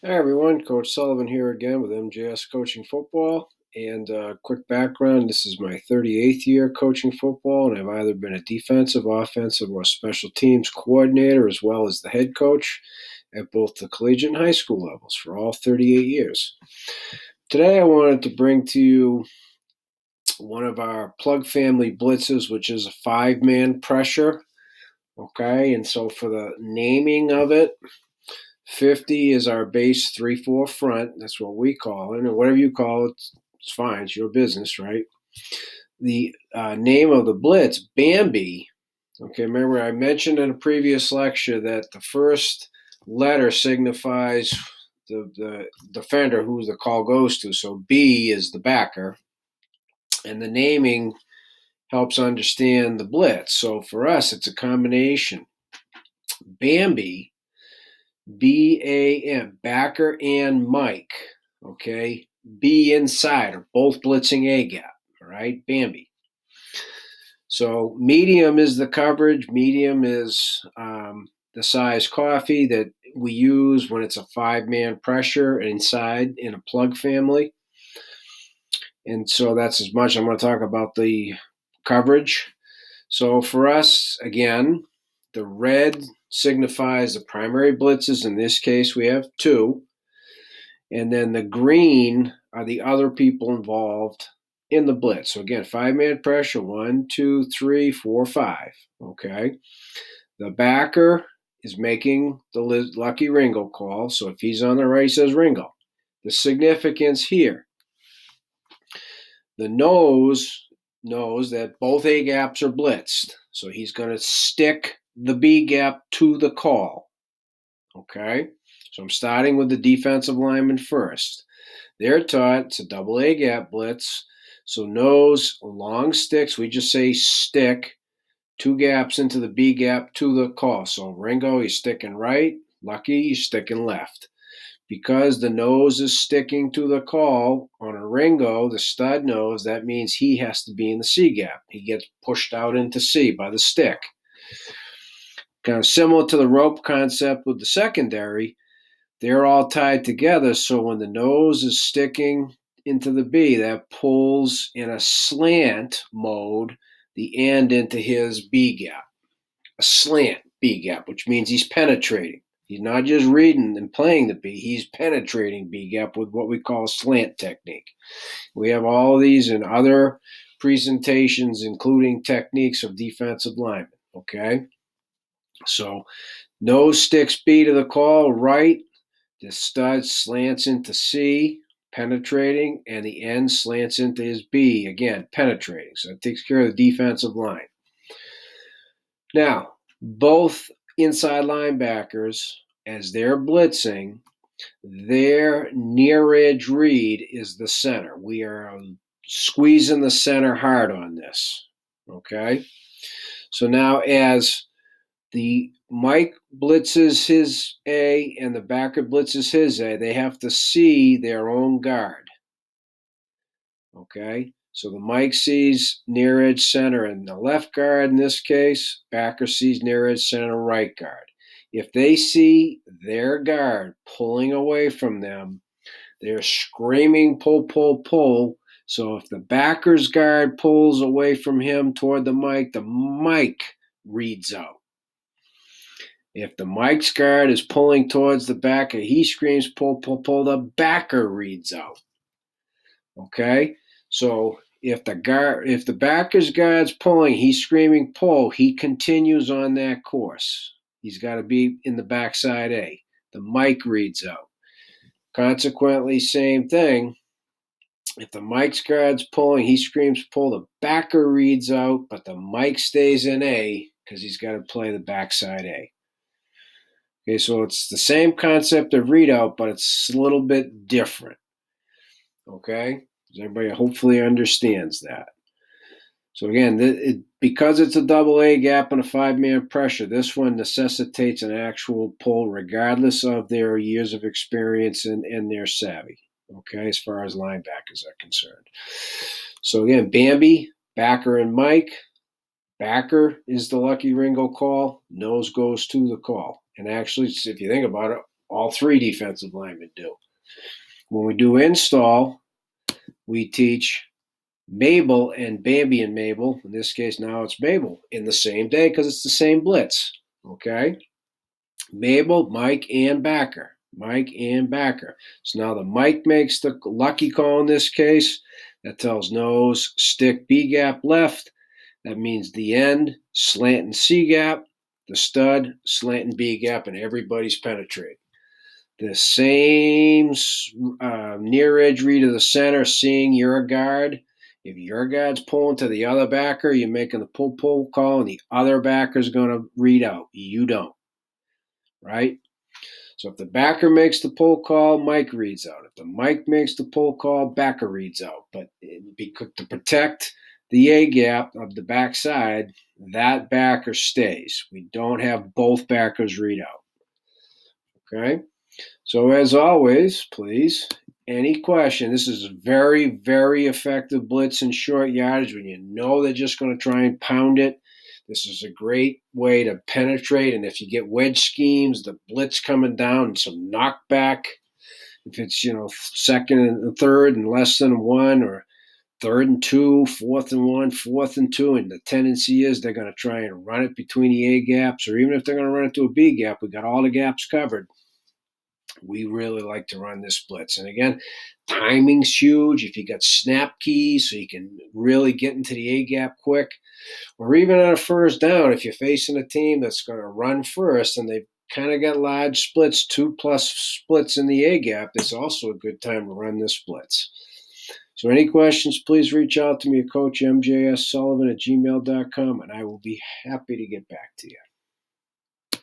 Hi everyone, Coach Sullivan here again with MJS Coaching Football. And quick background, this is my 38th year coaching football, and I've either been a defensive, offensive, or special teams coordinator as well as the head coach at both the collegiate and high school levels for all 38 years. Today I wanted to bring to you one of our plug family blitzes, which is a five-man pressure. Okay, and so for the naming of it, 50 is our base 3-4 front. That's what we call it. And whatever you call it, it's fine. It's your business, right? The name of the blitz, Bambi. Okay, remember I mentioned in a previous lecture that the first letter signifies the defender who the call goes to. So B is the backer. And the naming helps understand the blitz. So for us, it's a combination. Bambi, BAM, backer and Mike. Okay, B inside are both blitzing A gap. All right, Bambi. So medium is the coverage. Medium is the size coffee that we use when it's a five-man pressure inside in a plug family. And so that's as much I'm going to talk about the coverage. So for us, again, the red signifies the primary blitzes. In this case, we have two. And then the green are the other people involved in the blitz. So again, five-man pressure, 1, 2, 3, 4, 5. Okay. The backer is making the lucky Ringo call. So if he's on the right, he says Ringo. The significance here. The nose knows that both A gaps are blitzed. So he's going to stick the B gap to the call. Okay. So I'm starting with the defensive lineman first. They're taught it's a double A gap blitz. So nose, long sticks, we just say stick, two gaps into the B gap to the call. So Ringo, he's sticking right. Lucky, he's sticking left. Because the nose is sticking to the call on a Ringo, the stud nose, that means he has to be in the C gap. He gets pushed out into C by the stick. Kind of similar to the rope concept with the secondary, they're all tied together. So when the nose is sticking into the B, that pulls in a slant mode the end into his B gap. A slant B gap, which means he's penetrating. He's not just reading and playing the B, he's penetrating B gap with what we call slant technique. We have all of these in other presentations, including techniques of defensive linemen. Okay? So nose sticks B to the call, right. The stud slants into C, penetrating, and the end slants into his B, again, penetrating. So it takes care of the defensive line. Now, both inside linebackers, as they're blitzing, their near edge read is the center. We are squeezing the center hard on this. Okay? So now, as the Mike blitzes his A and the backer blitzes his A, they have to see their own guard. Okay? So the Mike sees near edge center and the left guard in this case, backer sees near edge center right guard. If they see their guard pulling away from them, they're screaming pull, pull, pull. So if the backer's guard pulls away from him toward the Mike reads out. If the Mike's guard is pulling towards the backer, he screams pull, pull, pull, the backer reads out. Okay? So if the backer's guard's pulling, he's screaming pull, he continues on that course. He's got to be in the backside A. The Mike reads out. Consequently, same thing. If the Mike's guard's pulling, he screams pull, the backer reads out, but the Mike stays in A because he's got to play the backside A. Okay, so it's the same concept of readout, but it's a little bit different. Okay? Everybody hopefully understands that. So again, because it's a double A gap and a five-man pressure, this one necessitates an actual pull regardless of their years of experience and their savvy, okay, as far as linebackers are concerned. So again, Bambi, backer, and Mike. Backer is the lucky Ringo call. Nose goes to the call. And actually, if you think about it, All three defensive linemen do. When we do install, we teach Mabel and Bambi and Mabel. In this case, now it's Mabel in the same day because it's the same blitz. Okay? Mabel, Mike, and backer. Mike and backer. So now the Mike makes the lucky call in this case. That tells nose, stick, B gap left. That means the end, slant and C gap, the stud, slant and B gap, and everybody's penetrating. The same near edge read of the center, seeing your guard. If your guard's pulling to the other backer, you're making the pull call, and the other backer's going to read out. You don't, right? So if the backer makes the pull call, Mike reads out. If the Mike makes the pull call, backer reads out. But to protect the A gap of the backside, that backer stays. We don't have both backers read out. Okay? So as always, please, any question. This is a very, very effective blitz in short yardage when you know they're just going to try and pound it. This is a great way to penetrate. And if you get wedge schemes, the blitz coming down and some knockback, if it's, second and third and less than one, or third and two, fourth and one, fourth and two, and the tendency is they're going to try and run it between the A gaps, or even if they're going to run it to a B gap, we got all the gaps covered. We really like to run this blitz. And again, timing's huge. If you got snap keys so you can really get into the A gap quick, or even on a first down, if you're facing a team that's going to run first and they've kind of got large splits, 2+ splits in the A gap, it's also a good time to run this blitz. So any questions, please reach out to me at Coach MJS Sullivan at gmail.com, and I will be happy to get back to you.